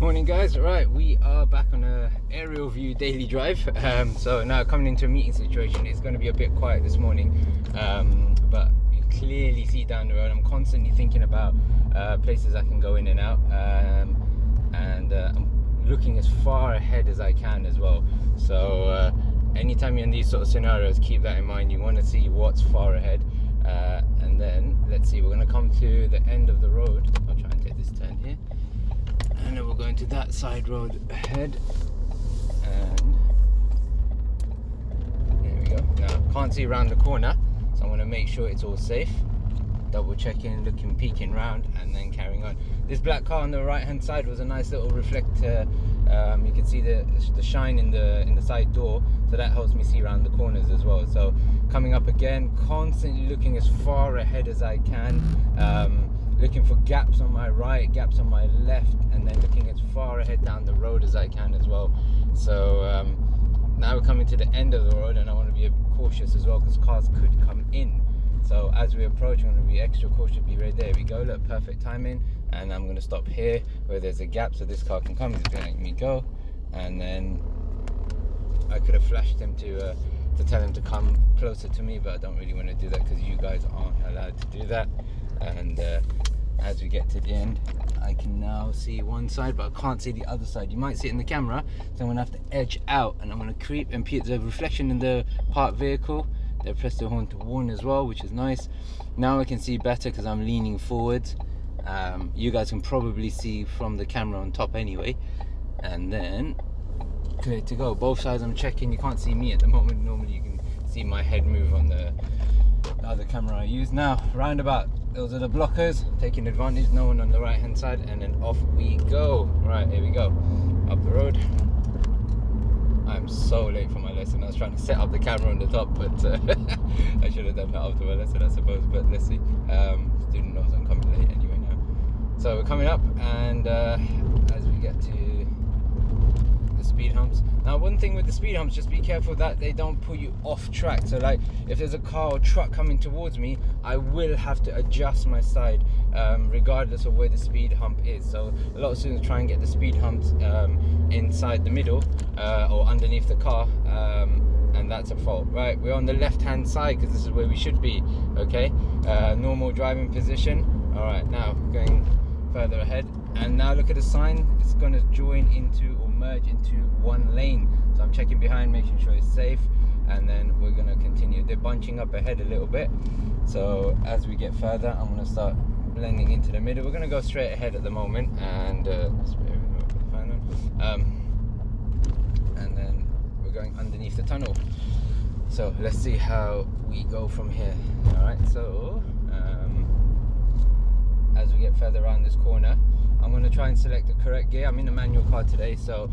Morning guys. Right, we are back on a aerial view daily drive. So now coming into a meeting situation, it's going to be a bit quiet this morning, but you clearly see down the road I'm constantly thinking about places I can go in and out, and I'm looking as far ahead as I can as well. So anytime you're in these sort of scenarios, keep that in mind. You want to see what's far ahead, and then let's see, we're going to come to the end of the road. I'll try and take this turn here, and then we're going to that side road ahead, and there we go. Now can't see around the corner, so I'm going to make sure it's all safe, double checking, looking, peeking round, and then carrying on. This black car on the right hand side was a nice little reflector. You can see the shine in the side door, so that helps me see around the corners as well. So coming up again, constantly looking as far ahead as I can, looking for gaps on my right, gaps on my left, and then looking as far ahead down the road as I can as well. So now we're coming to the end of the road, and I want to be cautious as well because cars could come in. So as we approach, I'm going to be extra cautious. Be right there. We go. Look, perfect timing. And I'm going to stop here where there's a gap, so this car can come. He's going to let me go, and then I could have flashed him to tell him to come closer to me, but I don't really want to do that because you guys aren't allowed to do that. And as we get to the end, I can now see one side, but I can't see the other side. You might see it in the camera, so I'm going to have to edge out, and I'm going to creep and peep. There's a reflection in the parked vehicle. They pressed the horn to warn as well, which is nice. Now I can see better because I'm leaning forwards. You guys can probably see from the camera on top anyway. And then clear to go. Both sides I'm checking. You can't see me at the moment. Normally you can see my head move on the other camera I use. Now roundabout, those are the blockers, taking advantage. No one on the right hand side, and then off we go. Right, here we go, up the road. I'm so late for my lesson. I was trying to set up the camera on the top, but I should have done that after my lesson, I suppose. But let's see. Student knows I'm coming late anyway now. So we're coming up, and as we get to the speed humps. Now, one thing with the speed humps, just be careful that they don't pull you off track. So like if there's a car or truck coming towards me, I will have to adjust my side regardless of where the speed hump is. So a lot of students try and get the speed humps inside the middle or underneath the car, and that's a fault. Right, we're on the left hand side because this is where we should be. Okay, normal driving position. All right, now going further ahead, and now look at the sign. It's going to join into or merge into one lane, so I'm checking behind, making sure it's safe, and then we're going to continue. They're bunching up ahead a little bit, so as we get further, I'm going to start blending into the middle. We're going to go straight ahead at the moment, and and then we're going underneath the tunnel. So let's see how we go from here. All right, so as we get further around this corner, I'm going to try and select the correct gear. I'm in a manual car today, so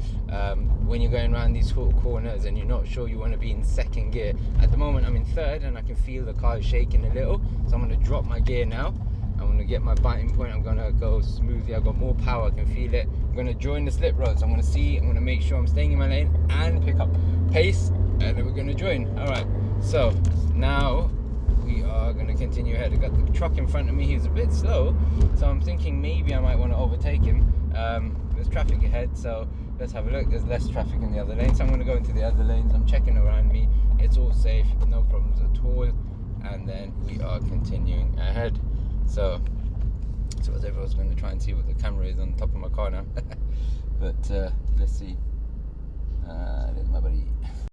when you're going around these sort of corners and you're not sure, you want to be in second gear. At the moment I'm in third, and I can feel the car is shaking a little, so I'm going to drop my gear now. I'm going to get my biting point. I'm going to go smoothly. I've got more power, I can feel it. I'm going to join the slip road, so I'm going to see, I'm going to make sure I'm staying in my lane and pick up pace, and then we're going to join. Alright, so now we are going to continue ahead. I've got the truck in front of me. He's a bit slow, so I'm thinking maybe I might want to overtake him. There's traffic ahead, so let's have a look. There's less traffic in the other lane, so I'm going to go into the other lanes. I'm checking around me. It's all safe, no problems at all, and then we are continuing ahead. So as everyone's going to try and see what the camera is on top of my car now. But let's see. There's my buddy.